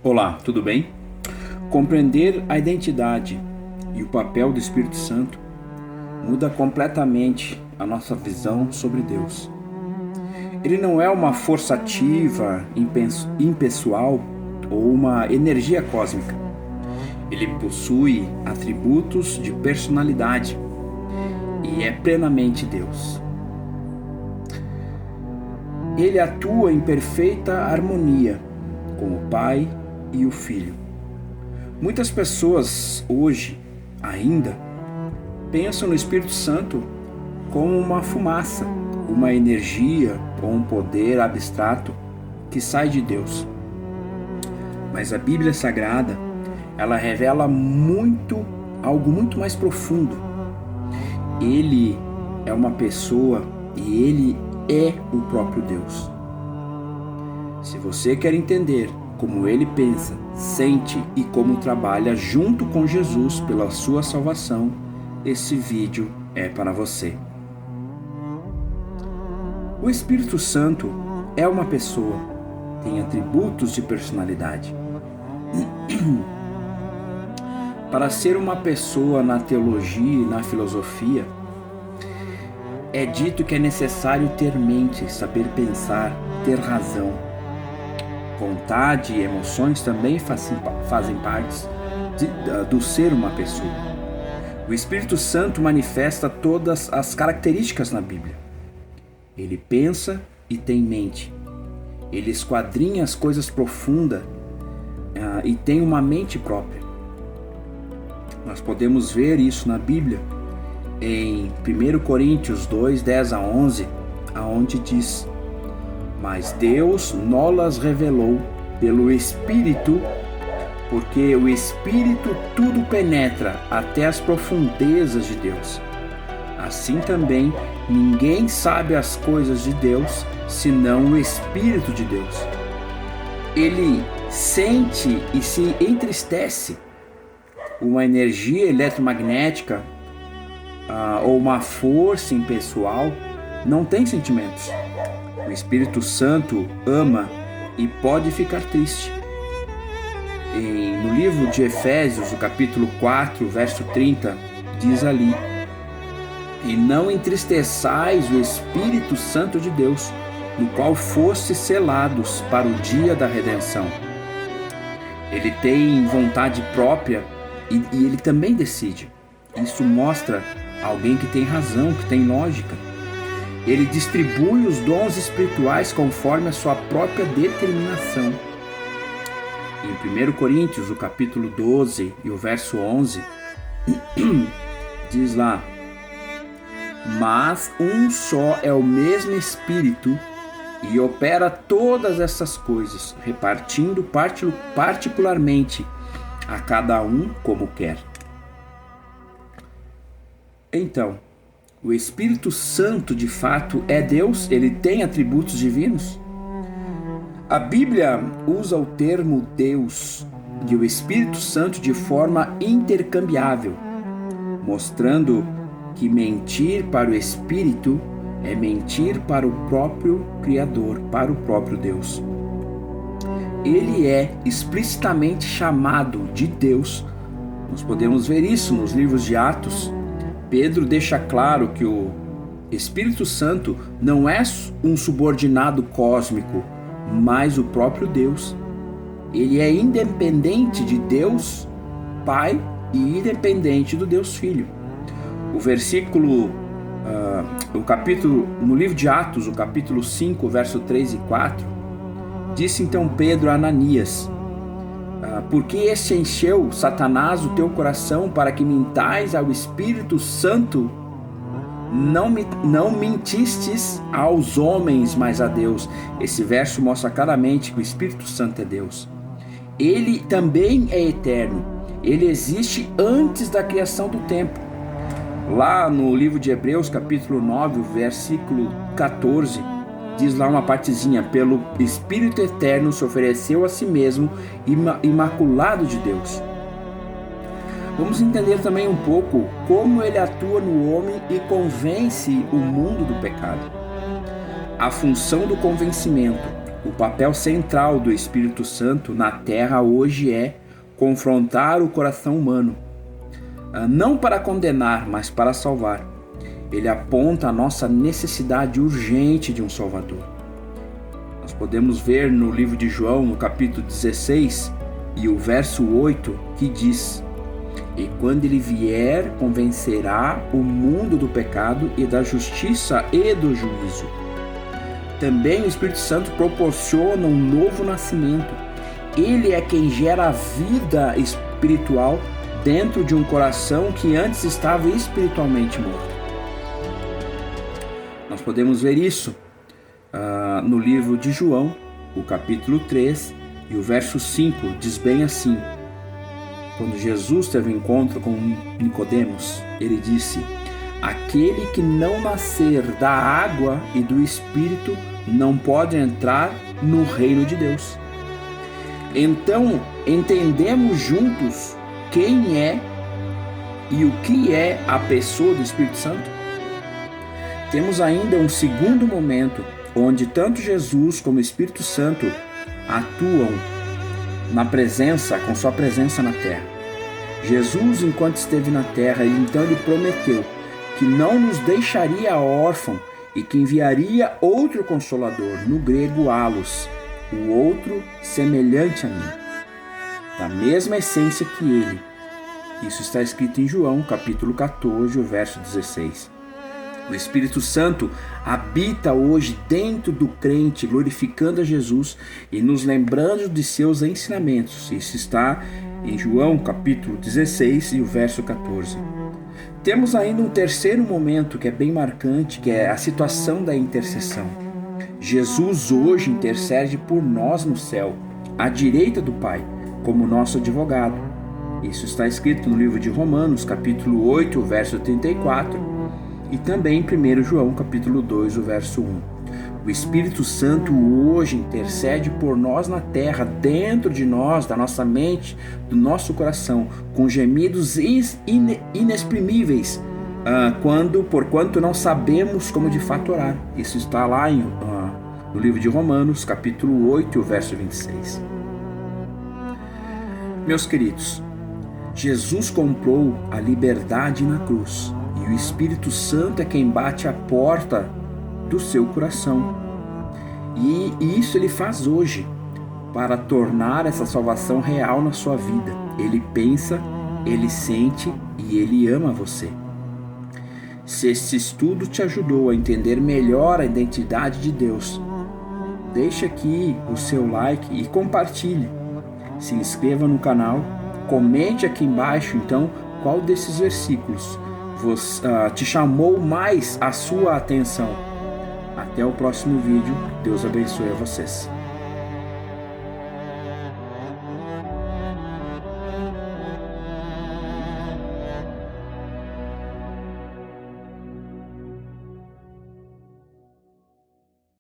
Olá, tudo bem? Compreender a identidade e o papel do Espírito Santo muda completamente a nossa visão sobre Deus. Ele não é uma força ativa, impessoal ou uma energia cósmica. Ele possui atributos de personalidade e é plenamente Deus. Ele atua em perfeita harmonia com o Pai e o Filho. Muitas pessoas hoje ainda pensam no Espírito Santo como uma fumaça, uma energia ou um poder abstrato que sai de Deus. Mas a Bíblia Sagrada, ela revela algo muito mais profundo. Ele é uma pessoa e ele é o próprio Deus. Se você quer entender como ele pensa, sente e como trabalha junto com Jesus pela sua salvação, esse vídeo é para você. O Espírito Santo é uma pessoa, tem atributos de personalidade. Para ser uma pessoa na teologia e na filosofia, é dito que é necessário ter mente, saber pensar, ter razão. Vontade e emoções também fazem parte do ser uma pessoa. O Espírito Santo manifesta todas as características na Bíblia. Ele pensa e tem mente. Ele esquadrinha as coisas profundas e tem uma mente própria. Nós podemos ver isso na Bíblia em 1 Coríntios 2, 10 a 11, aonde diz: mas Deus nolas revelou pelo Espírito, porque o Espírito tudo penetra até as profundezas de Deus. Assim também ninguém sabe as coisas de Deus, senão o Espírito de Deus. Ele sente e se entristece. Uma energia eletromagnética ou uma força impessoal não tem sentimentos. O Espírito Santo ama e pode ficar triste. No livro de Efésios, o capítulo 4, verso 30, diz ali: e não entristeçais o Espírito Santo de Deus, no qual fostes selados para o dia da redenção. Ele tem vontade própria e ele também decide. Isso mostra alguém que tem razão, que tem lógica. Ele distribui os dons espirituais conforme a sua própria determinação. Em 1 Coríntios, o capítulo 12 e o verso 11, diz lá: mas um só é o mesmo Espírito e opera todas essas coisas, repartindo particularmente a cada um como quer. Então, o Espírito Santo de fato é Deus? Ele tem atributos divinos? A Bíblia usa o termo Deus e o Espírito Santo de forma intercambiável, mostrando que mentir para o Espírito é mentir para o próprio Criador, para o próprio Deus. Ele é explicitamente chamado de Deus. Nós podemos ver isso nos livros de Atos. Pedro deixa claro que o Espírito Santo não é um subordinado cósmico, mas o próprio Deus. Ele é independente de Deus Pai e independente do Deus Filho. O versículo, no livro de Atos, o capítulo 5, verso 3 e 4, disse então Pedro a Ananias: porque este encheu Satanás o teu coração para que mintais ao Espírito Santo? Não mentistes aos homens, mas a Deus. Esse verso mostra claramente que o Espírito Santo é Deus. Ele também é eterno. Ele existe antes da criação do tempo. Lá no livro de Hebreus, capítulo 9, versículo 14, diz lá uma partezinha: pelo Espírito eterno se ofereceu a si mesmo, imaculado de Deus. Vamos entender também um pouco como ele atua no homem e convence o mundo do pecado. A função do convencimento O papel central do Espírito Santo na Terra hoje é confrontar o coração humano, não para condenar, mas para salvar. Ele aponta a nossa necessidade urgente de um Salvador. Nós podemos ver no livro de João, no capítulo 16, e o verso 8, que diz: "E quando ele vier, convencerá o mundo do pecado e da justiça e do juízo." Também o Espírito Santo proporciona um novo nascimento. Ele é quem gera a vida espiritual dentro de um coração que antes estava espiritualmente morto. Nós podemos ver isso no livro de João, o capítulo 3 e o verso 5, diz bem assim: quando Jesus teve um encontro com Nicodemos, ele disse: "Aquele que não nascer da água e do Espírito não pode entrar no reino de Deus." Então, entendemos juntos quem é e o que é a pessoa do Espírito Santo? Temos ainda um segundo momento onde tanto Jesus como o Espírito Santo atuam com sua presença na terra. Jesus, enquanto esteve na terra, então ele prometeu que não nos deixaria órfão e que enviaria outro Consolador, no grego Allos, o outro semelhante a mim, da mesma essência que ele. Isso está escrito em João, capítulo 14, o verso 16. O Espírito Santo habita hoje dentro do crente, glorificando a Jesus e nos lembrando de seus ensinamentos. Isso está em João, capítulo 16 e o verso 14. Temos ainda um terceiro momento que é bem marcante, que é a situação da intercessão. Jesus hoje intercede por nós no céu, à direita do Pai, como nosso advogado. Isso está escrito no livro de Romanos, capítulo 8, o verso 34, e também em 1 João, capítulo 2, o verso 1. O Espírito Santo hoje intercede por nós na terra, dentro de nós, da nossa mente, do nosso coração, com gemidos inexprimíveis, porquanto não sabemos como de fato orar. Isso está lá no livro de Romanos, capítulo 8, o verso 26. Meus queridos, Jesus comprou a liberdade na cruz e o Espírito Santo é quem bate a porta do seu coração. E isso ele faz hoje para tornar essa salvação real na sua vida. Ele pensa, ele sente e ele ama você. Se esse estudo te ajudou a entender melhor a identidade de Deus, deixe aqui o seu like e compartilhe. Se inscreva no canal, comente aqui embaixo então qual desses versículos te chamou mais a sua atenção. Até o próximo vídeo. Deus abençoe a vocês.